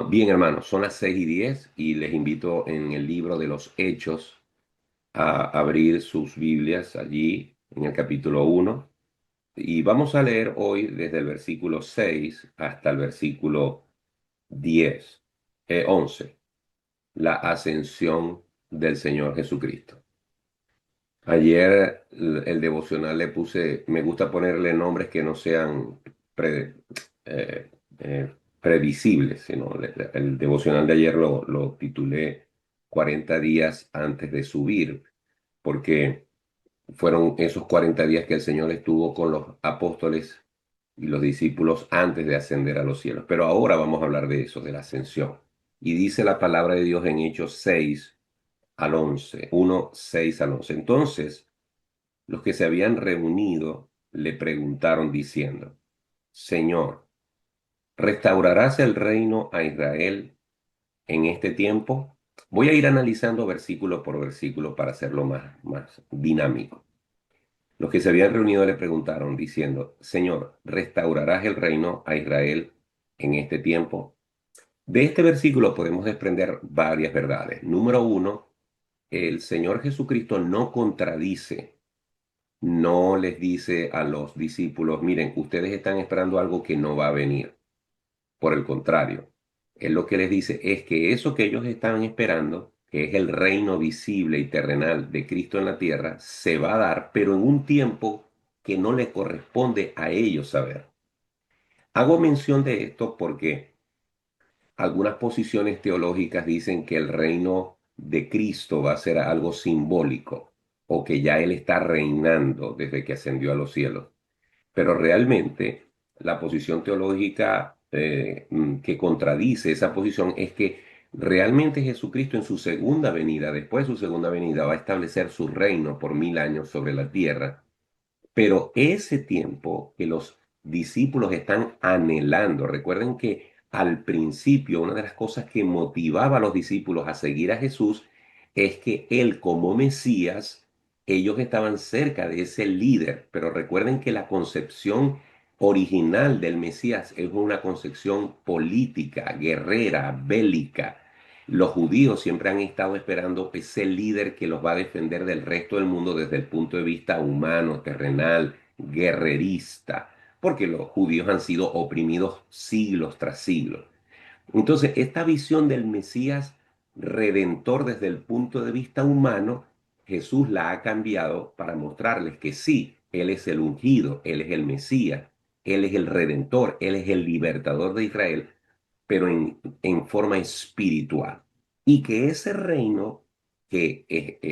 Bien, hermanos, son las 6:10 y les invito en el libro de los Hechos a abrir sus Biblias allí en el capítulo 1 y vamos a leer hoy desde el versículo 6 hasta el versículo 10, 11, la ascensión del Señor Jesucristo. Ayer el devocional le puse, me gusta ponerle nombres que no sean pre- eh, previsibles, sino el devocional de ayer lo titulé 40 días antes de subir, porque fueron esos 40 días que el Señor estuvo con los apóstoles y los discípulos antes de ascender a los cielos. Pero ahora vamos a hablar de eso, de la ascensión. Y dice la palabra de Dios en Hechos 6 al 11, 1, 6 al 11. Entonces, los que se habían reunido le preguntaron diciendo, Señor, ¿restaurarás el reino a Israel en este tiempo? Voy a ir analizando versículo por versículo para hacerlo más dinámico. Los que se habían reunido le preguntaron diciendo, Señor, ¿restaurarás el reino a Israel en este tiempo? De este versículo podemos desprender varias verdades. Número uno, el Señor Jesucristo no contradice, no les dice a los discípulos, miren, ustedes están esperando algo que no va a venir. Por el contrario, Él lo que les dice es que eso que ellos estaban esperando, que es el reino visible y terrenal de Cristo en la tierra, se va a dar, pero en un tiempo que no le corresponde a ellos saber. Hago mención de esto porque algunas posiciones teológicas dicen que el reino de Cristo va a ser algo simbólico o que ya Él está reinando desde que ascendió a los cielos. Pero realmente la posición teológica que contradice esa posición es que realmente Jesucristo en su segunda venida, después de su segunda venida, va a establecer su reino por 1000 años sobre la tierra. Pero ese tiempo que los discípulos están anhelando, recuerden que al principio una de las cosas que motivaba a los discípulos a seguir a Jesús es que Él como Mesías, ellos estaban cerca de ese líder, pero recuerden que la concepción original del Mesías es una concepción política, guerrera, bélica. Los judíos siempre han estado esperando ese líder que los va a defender del resto del mundo desde el punto de vista humano, terrenal, guerrerista, porque los judíos han sido oprimidos siglos tras siglos. Entonces, esta visión del Mesías redentor desde el punto de vista humano, Jesús la ha cambiado para mostrarles que sí, Él es el ungido, Él es el Mesías, Él es el redentor, Él es el libertador de Israel, pero en forma espiritual. Y que ese reino que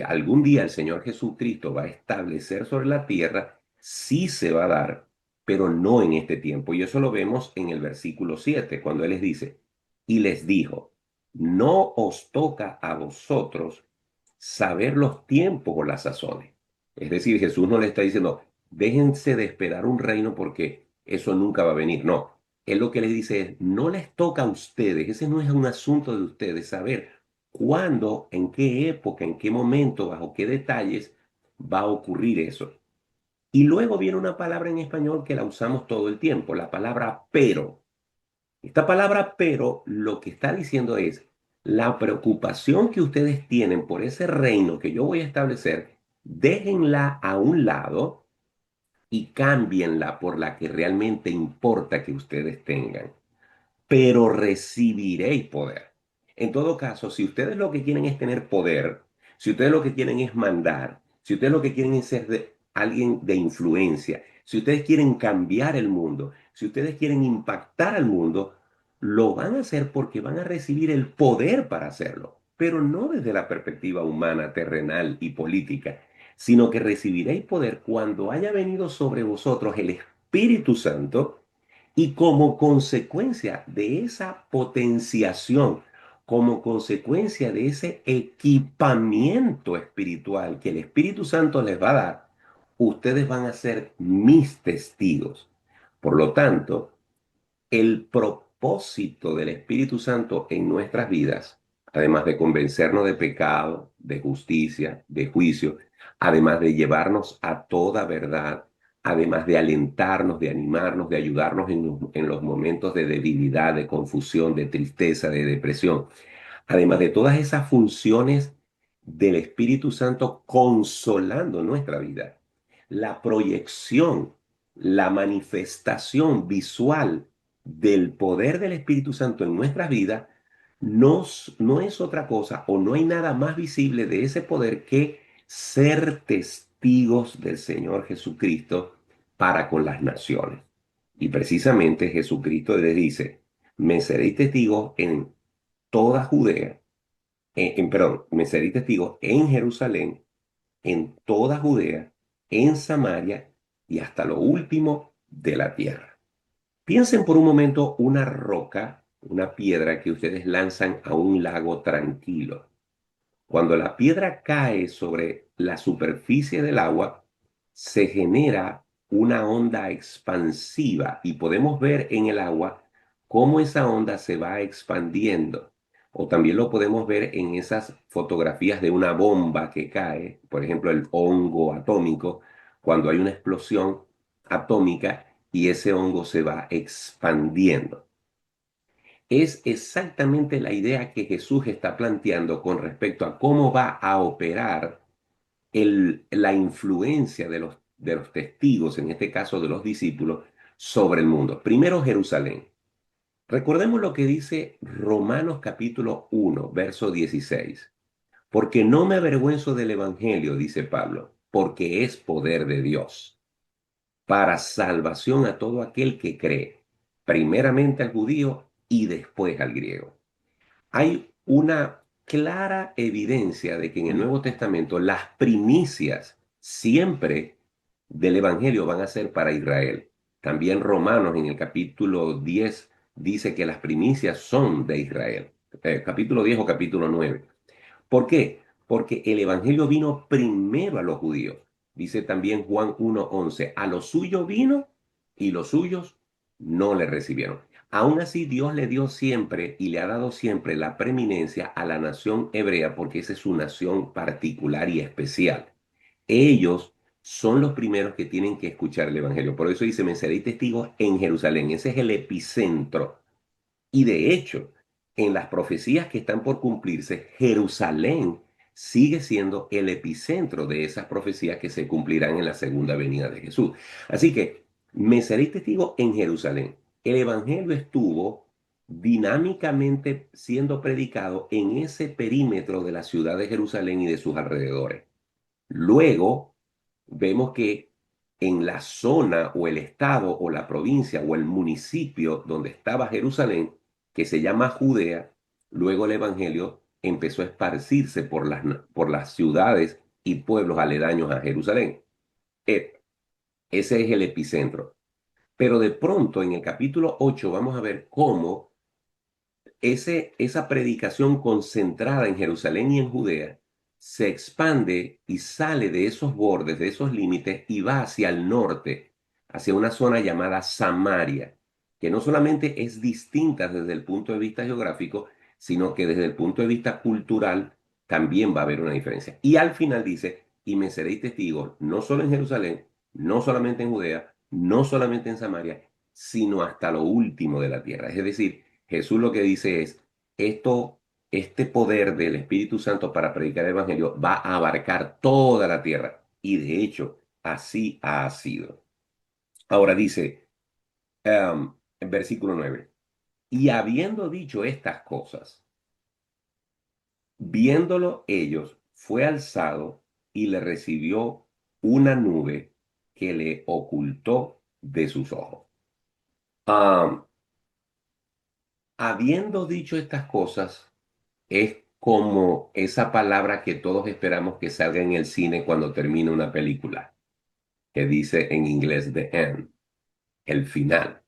algún día el Señor Jesucristo va a establecer sobre la tierra, sí se va a dar, pero no en este tiempo. Y eso lo vemos en el versículo 7 cuando Él les dice, y les dijo, no os toca a vosotros saber los tiempos o las sazones. Es decir, Jesús no le está diciendo, déjense de esperar un reino porque eso nunca va a venir. No, él lo que les dice es, no les toca a ustedes, ese no es un asunto de ustedes saber cuándo, en qué época, en qué momento, bajo qué detalles va a ocurrir eso. Y luego viene una palabra en español que la usamos todo el tiempo, la palabra pero. Esta palabra pero lo que está diciendo es la preocupación que ustedes tienen por ese reino que yo voy a establecer, déjenla a un lado y cámbienla por la que realmente importa que ustedes tengan, pero recibiréis poder. En todo caso, si ustedes lo que quieren es tener poder, si ustedes lo que quieren es mandar, si ustedes lo que quieren es ser alguien de influencia, si ustedes quieren cambiar el mundo, si ustedes quieren impactar al mundo, lo van a hacer porque van a recibir el poder para hacerlo, pero no desde la perspectiva humana, terrenal y política, sino que recibiréis poder cuando haya venido sobre vosotros el Espíritu Santo y como consecuencia de esa potenciación, como consecuencia de ese equipamiento espiritual que el Espíritu Santo les va a dar, ustedes van a ser mis testigos. Por lo tanto, el propósito del Espíritu Santo en nuestras vidas, además de convencernos de pecado, de justicia, de juicio, además de llevarnos a toda verdad, además de alentarnos, de animarnos, de ayudarnos en los momentos de debilidad, de confusión, de tristeza, de depresión. Además de todas esas funciones del Espíritu Santo consolando nuestra vida, la proyección, la manifestación visual del poder del Espíritu Santo en nuestras vidas no es otra cosa o no hay nada más visible de ese poder que ser testigos del Señor Jesucristo para con las naciones. Y precisamente Jesucristo les dice, me seréis testigos en toda Judea, perdón, me seréis testigos en Jerusalén, en toda Judea, en Samaria y hasta lo último de la tierra. Piensen por un momento una roca, una piedra que ustedes lanzan a un lago tranquilo. Cuando la piedra cae sobre la superficie del agua, se genera una onda expansiva y podemos ver en el agua cómo esa onda se va expandiendo. O también lo podemos ver en esas fotografías de una bomba que cae, por ejemplo, el hongo atómico, cuando hay una explosión atómica y ese hongo se va expandiendo. Es exactamente la idea que Jesús está planteando con respecto a cómo va a operar la influencia de los testigos, en este caso de los discípulos, sobre el mundo. Primero Jerusalén. Recordemos lo que dice Romanos capítulo 1, verso 16. Porque no me avergüenzo del Evangelio, dice Pablo, porque es poder de Dios para salvación a todo aquel que cree, primeramente al judío y después al griego. Hay una clara evidencia de que en el Nuevo Testamento las primicias siempre del Evangelio van a ser para Israel. También Romanos en el capítulo 10 dice que las primicias son de Israel. Capítulo 10 o capítulo 9. ¿Por qué? Porque el Evangelio vino primero a los judíos. Dice también Juan 1:11, a los suyos vino y los suyos no le recibieron. Aún así, Dios le dio siempre y le ha dado siempre la preeminencia a la nación hebrea porque esa es su nación particular y especial. Ellos son los primeros que tienen que escuchar el Evangelio. Por eso dice, me seréis testigos en Jerusalén. Ese es el epicentro. Y de hecho, en las profecías que están por cumplirse, Jerusalén sigue siendo el epicentro de esas profecías que se cumplirán en la segunda venida de Jesús. Así que me seréis testigo en Jerusalén. El Evangelio estuvo dinámicamente siendo predicado en ese perímetro de la ciudad de Jerusalén y de sus alrededores. Luego vemos que en la zona o el estado o la provincia o el municipio donde estaba Jerusalén, que se llama Judea, luego el Evangelio empezó a esparcirse por las ciudades y pueblos aledaños a Jerusalén. Eh, Ese es el epicentro. Pero de pronto en el capítulo 8 vamos a ver cómo esa predicación concentrada en Jerusalén y en Judea se expande y sale de esos bordes, de esos límites y va hacia el norte, hacia una zona llamada Samaria, que no solamente es distinta desde el punto de vista geográfico, sino que desde el punto de vista cultural también va a haber una diferencia. Y al final dice, y me seréis testigos, no solo en Jerusalén, no solamente en Judea, no solamente en Samaria, sino hasta lo último de la tierra. Es decir, Jesús lo que dice es, este poder del Espíritu Santo para predicar el Evangelio va a abarcar toda la tierra. Y de hecho, así ha sido. Ahora dice, en versículo 9, y habiendo dicho estas cosas, viéndolo ellos, fue alzado y le recibió una nube que le ocultó de sus ojos. Am, Habiendo dicho estas cosas, es como esa palabra que todos esperamos que salga en el cine cuando termina una película, que dice en inglés the end, el final.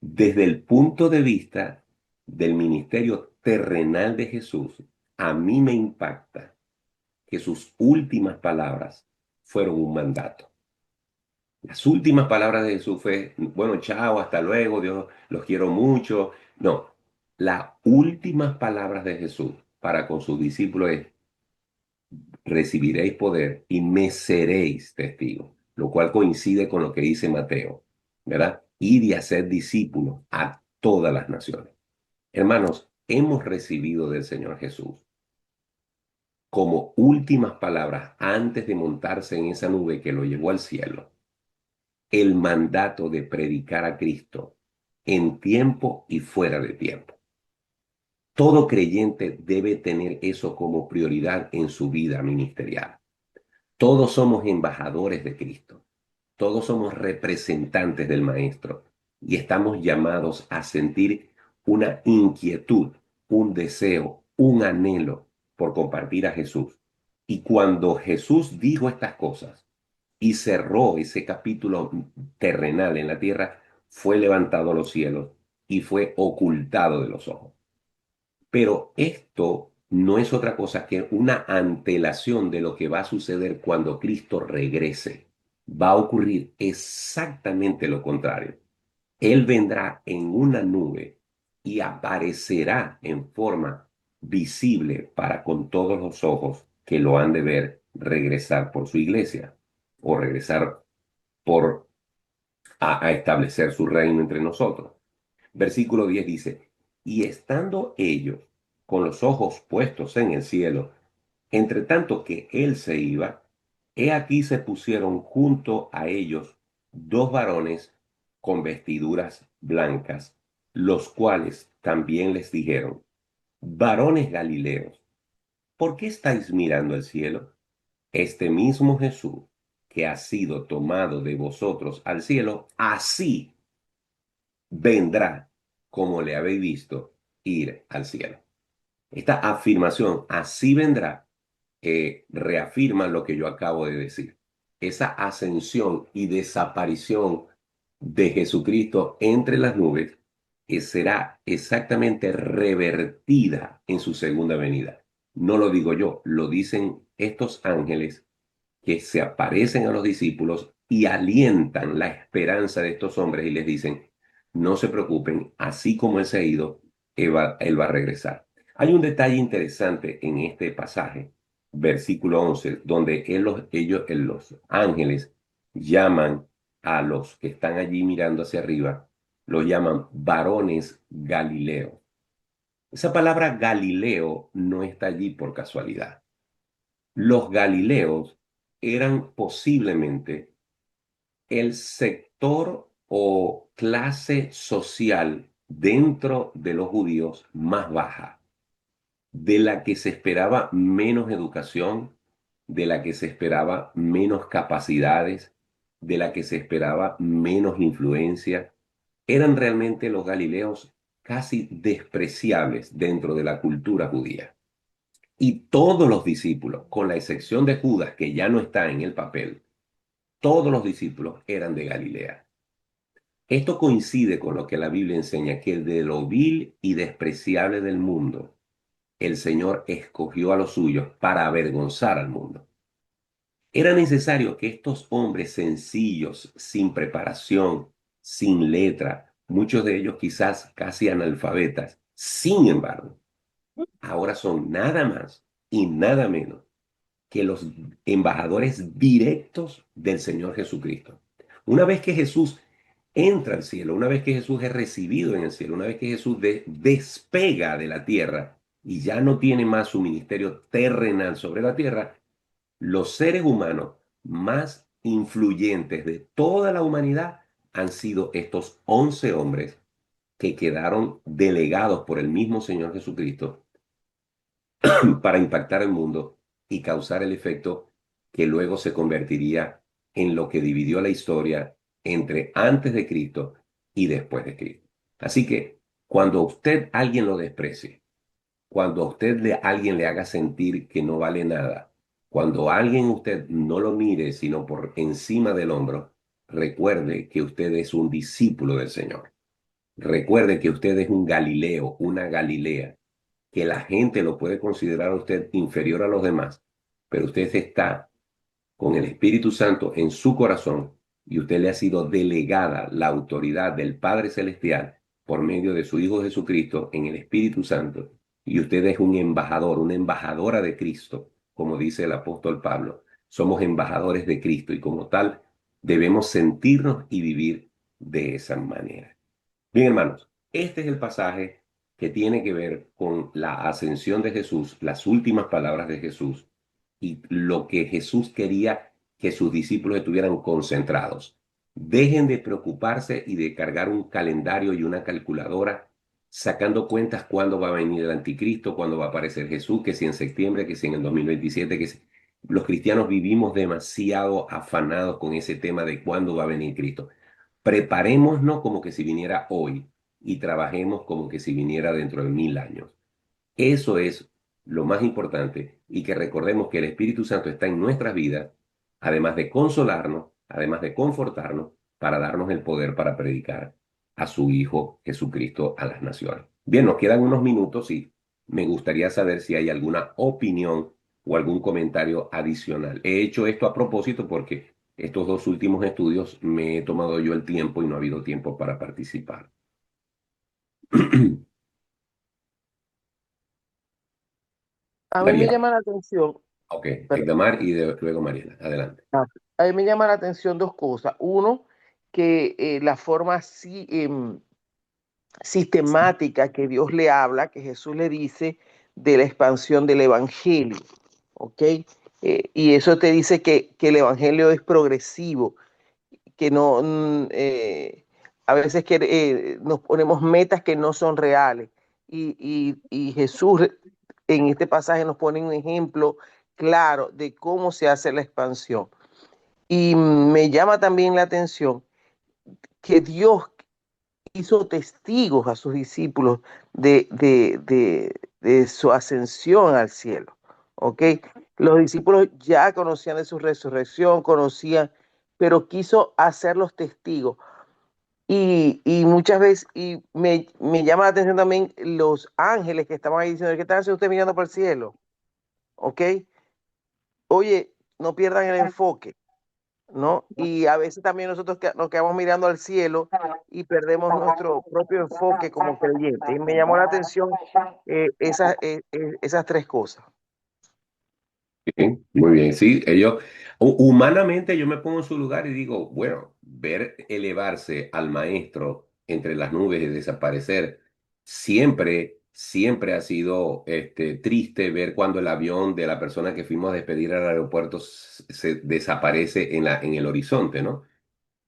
Desde el punto de vista del ministerio terrenal de Jesús, a mí me impacta que sus últimas palabras fueron un mandato. Las últimas palabras de Jesús fue, bueno, chao, hasta luego, Dios, los quiero mucho. No, las últimas palabras de Jesús para con sus discípulos es, recibiréis poder y me seréis testigos. lo cual coincide con lo que dice Mateo, ¿verdad? Ir y hacer discípulos a todas las naciones. Hermanos, hemos recibido del Señor Jesús como últimas palabras antes de montarse en esa nube que lo llevó al cielo, el mandato de predicar a Cristo en tiempo y fuera de tiempo. Todo creyente debe tener eso como prioridad en su vida ministerial. Todos somos embajadores de Cristo. Todos somos representantes del Maestro y estamos llamados a sentir una inquietud, un deseo, un anhelo por compartir a Jesús. Y cuando Jesús dijo estas cosas y cerró ese capítulo terrenal en la tierra, fue levantado a los cielos y fue ocultado de los ojos. Pero esto no es otra cosa que una antelación de lo que va a suceder cuando Cristo regrese. Va a ocurrir exactamente lo contrario. Él vendrá en una nube y aparecerá en forma visible para con todos los ojos que lo han de ver regresar por su iglesia o regresar por a establecer su reino entre nosotros. Versículo 10 dice, y estando ellos con los ojos puestos en el cielo, entre tanto que él se iba, he aquí se pusieron junto a ellos dos varones con vestiduras blancas, los cuales también les dijeron, varones Galileos, ¿por qué estáis mirando al cielo? Este mismo Jesús que ha sido tomado de vosotros al cielo, así vendrá como le habéis visto ir al cielo. Esta afirmación, así vendrá, reafirma lo que yo acabo de decir. Esa ascensión y desaparición de Jesucristo entre las nubes será exactamente revertida en su segunda venida. No lo digo yo, lo dicen estos ángeles que se aparecen a los discípulos y alientan la esperanza de estos hombres y les dicen, no se preocupen, así como él se ha ido, él va a regresar. Hay un detalle interesante en este pasaje, versículo 11, donde los ángeles llaman a los que están allí mirando hacia arriba, los llaman varones Galileos. Esa palabra Galileo no está allí por casualidad. Los Galileos eran posiblemente el sector o clase social dentro de los judíos más baja, de la que se esperaba menos educación, de la que se esperaba menos capacidades, de la que se esperaba menos influencia. Eran realmente los galileos casi despreciables dentro de la cultura judía. Y todos los discípulos, con la excepción de Judas, que ya no está en el papel, todos los discípulos eran de Galilea. Esto coincide con lo que la Biblia enseña, que de lo vil y despreciable del mundo, el Señor escogió a los suyos para avergonzar al mundo. Era necesario que estos hombres sencillos, sin preparación, sin letra, muchos de ellos quizás casi analfabetas, sin embargo, ahora son nada más y nada menos que los embajadores directos del Señor Jesucristo. Una vez que Jesús entra al cielo, una vez que Jesús es recibido en el cielo, una vez que Jesús despega de la tierra y ya no tiene más su ministerio terrenal sobre la tierra, los seres humanos más influyentes de toda la humanidad han sido estos 11 hombres que quedaron delegados por el mismo Señor Jesucristo para impactar el mundo y causar el efecto que luego se convertiría en lo que dividió la historia entre antes de Cristo y después de Cristo. Así que cuando a usted alguien lo desprecie, cuando a alguien le haga sentir que no vale nada, cuando alguien usted no lo mire sino por encima del hombro, recuerde que usted es un discípulo del Señor. Recuerde que usted es un Galileo, una Galilea, que la gente lo puede considerar a usted inferior a los demás, pero usted está con el Espíritu Santo en su corazón y usted le ha sido delegada la autoridad del Padre Celestial por medio de su Hijo Jesucristo en el Espíritu Santo. Y usted es un embajador, una embajadora de Cristo, como dice el apóstol Pablo. Somos embajadores de Cristo y como tal debemos sentirnos y vivir de esa manera. Bien, hermanos, este es el pasaje que tiene que ver con la ascensión de Jesús, las últimas palabras de Jesús y lo que Jesús quería que sus discípulos estuvieran concentrados. Dejen de preocuparse y de cargar un calendario y una calculadora sacando cuentas cuándo va a venir el anticristo, cuándo va a aparecer Jesús, que si en septiembre, que si en el 2027, los cristianos vivimos demasiado afanados con ese tema de cuándo va a venir Cristo. Preparémonos como que si viniera hoy y trabajemos como que si viniera dentro de 1000 años. Eso es lo más importante y que recordemos que el Espíritu Santo está en nuestras vidas, además de consolarnos, además de confortarnos, para darnos el poder para predicar a su Hijo Jesucristo a las naciones. Bien, nos quedan unos minutos y me gustaría saber si hay alguna opinión o algún comentario adicional. He hecho esto a propósito porque estos dos últimos estudios me he tomado yo el tiempo y no ha habido tiempo para participar. A mí me Mariela. llama la atención, Ok, perdón, Edamar y luego Mariela. Adelante. a mí me llama la atención dos cosas. Uno, que la forma sistemática que Dios le habla, que Jesús le dice de la expansión del Evangelio, ¿ok? Y eso te dice que el Evangelio es progresivo, que no, a veces nos ponemos metas que no son reales. Y Jesús en este pasaje nos pone un ejemplo claro de cómo se hace la expansión. Y me llama también la atención que Dios hizo testigos a sus discípulos de su ascensión al cielo. ¿Ok? Los discípulos ya conocían de su resurrección, conocían, pero quiso hacerlos testigos. Y muchas veces, me llama la atención también los ángeles que estaban ahí diciendo, ¿qué están haciendo ustedes mirando para el cielo? ¿Ok? Oye, no pierdan el enfoque, ¿no? Y a veces también nosotros nos quedamos mirando al cielo y perdemos nuestro propio enfoque como creyentes. Y me llamó la atención esas tres cosas. Bien, muy bien, sí, ellos, humanamente yo me pongo en su lugar y digo, bueno, ver elevarse al maestro entre las nubes y desaparecer, siempre ha sido triste ver cuando el avión de la persona que fuimos a despedir al aeropuerto se desaparece en el horizonte, ¿no?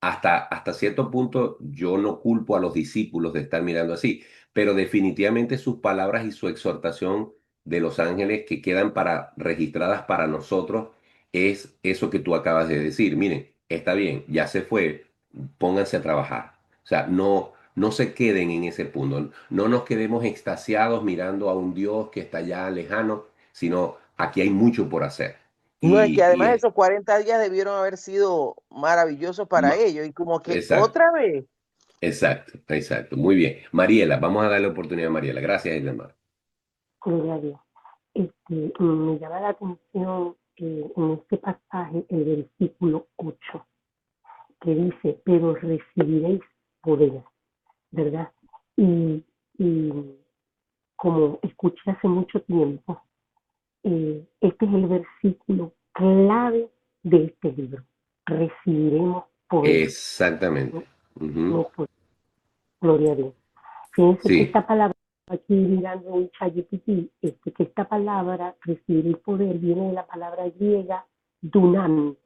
Hasta cierto punto yo no culpo a los discípulos de estar mirando así, pero definitivamente sus palabras y su exhortación de los ángeles que quedan registradas para nosotros es eso que tú acabas de decir. Miren, está bien, ya se fue, pónganse a trabajar. O sea, no se queden en ese punto, no nos quedemos extasiados mirando a un Dios que está ya lejano, sino aquí hay mucho por hacer. No, es que Y además es esos 40 días debieron haber sido maravillosos para ma- ellos. Y como que exacto. otra vez, Exacto, exacto. Muy bien. Mariela, vamos a darle oportunidad a Mariela. Gracias, Edemar. Gloria a Dios. Me llama la atención en este pasaje el versículo 8 que dice, pero recibiréis poder, ¿verdad? Y, y como escuché hace mucho tiempo, este es el versículo clave de este libro. Recibiremos poder. Exactamente. No, Ujú. no poder. Gloria a Dios. Fíjense que Sí, esta palabra, aquí mirando en ChatGPT, que esta palabra, recibir el poder, viene de la palabra griega dunami,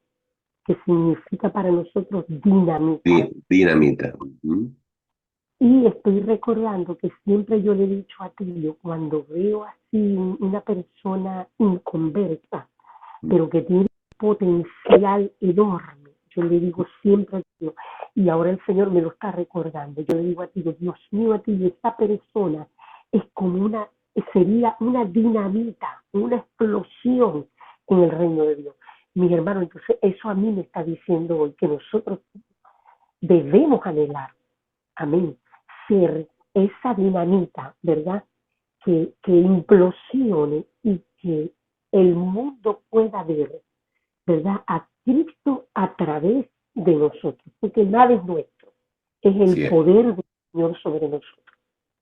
que significa para nosotros dinamita. dinamita. Ujú. Y estoy recordando que siempre yo le he dicho a Tilio, cuando veo así una persona inconversa, pero que tiene un potencial enorme, yo le digo siempre a Tilio, y ahora el Señor me lo está recordando, yo le digo a Tilio, Dios mío, a Tilio, esta persona es como sería una dinamita, una explosión en el reino de Dios. Mis hermanos, entonces eso a mí me está diciendo hoy que nosotros debemos anhelar, amén, ser esa dinamita, ¿verdad? Que implosione y que el mundo pueda ver, ¿verdad? A Cristo a través de nosotros, porque nada es nuestro, es el Sí, poder del Señor sobre nosotros.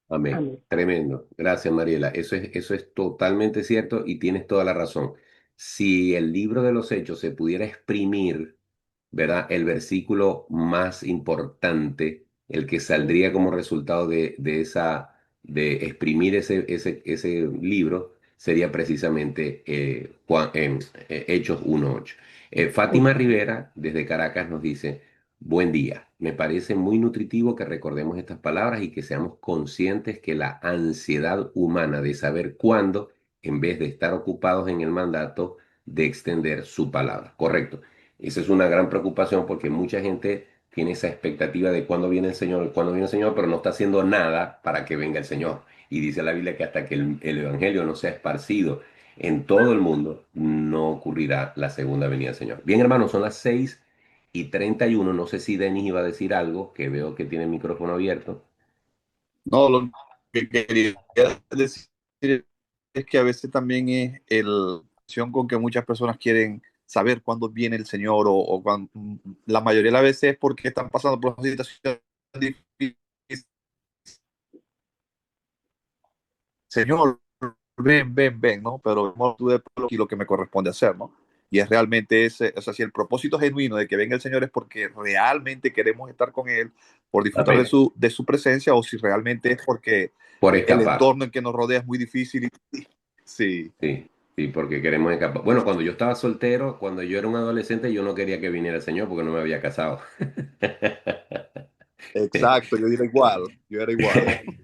amén. Amén. Tremendo. Gracias, Mariela. Eso es totalmente cierto y tienes toda la razón. Si el libro de los Hechos se pudiera exprimir ¿verdad? El versículo más importante, el que saldría como resultado de exprimir ese libro, sería precisamente Hechos 1:8. Fátima Rivera, desde Caracas, nos dice: buen día, me parece muy nutritivo que recordemos estas palabras y que seamos conscientes que la ansiedad humana de saber cuándo, en vez de estar ocupados en el mandato de extender su palabra. Correcto. Esa es una gran preocupación porque mucha gente tiene esa expectativa de cuándo viene el Señor, pero no está haciendo nada para que venga el Señor. Y dice la Biblia que hasta que el Evangelio no sea esparcido en todo el mundo, no ocurrirá la segunda venida del Señor. Bien, hermanos, son las 6:31. No sé si Denis iba a decir algo, que veo que tiene el micrófono abierto. No, lo que quería decir es que a veces también es la acción con que muchas personas quieren saber cuándo viene el Señor la mayoría de las veces es porque están pasando por una situación difícil. Señor, ven, ven, ven, ¿no? Pero no tú y lo que me corresponde hacer, ¿no? Y es realmente ese, o sea, si el propósito genuino de que venga el Señor es porque realmente queremos estar con Él, por disfrutar Amén. de su presencia, o si realmente es porque Por el escapar. entorno en que nos rodea es muy difícil. Sí, Sí, sí, porque queremos escapar. Bueno, cuando yo estaba soltero, cuando yo era un adolescente, yo no quería que viniera el Señor porque no me había casado. exacto, yo era igual.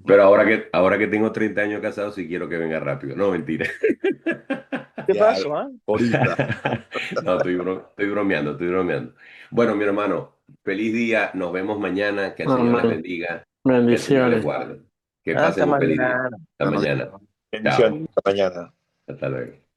Pero ahora que tengo 30 años casado, sí quiero que venga rápido. No, mentira. ¿Qué Ya, pasó? Ah? ahorita. No, estoy bromeando, estoy bromeando. Bueno, mi hermano, feliz día. Nos vemos mañana. Que el Señor les Amén. bendiga. Que el Señor les Bendiciones. guarde. Que Hasta pasen un feliz día. mañana. Hasta mañana. Bendiciones. Chao. Hasta mañana. Hasta luego.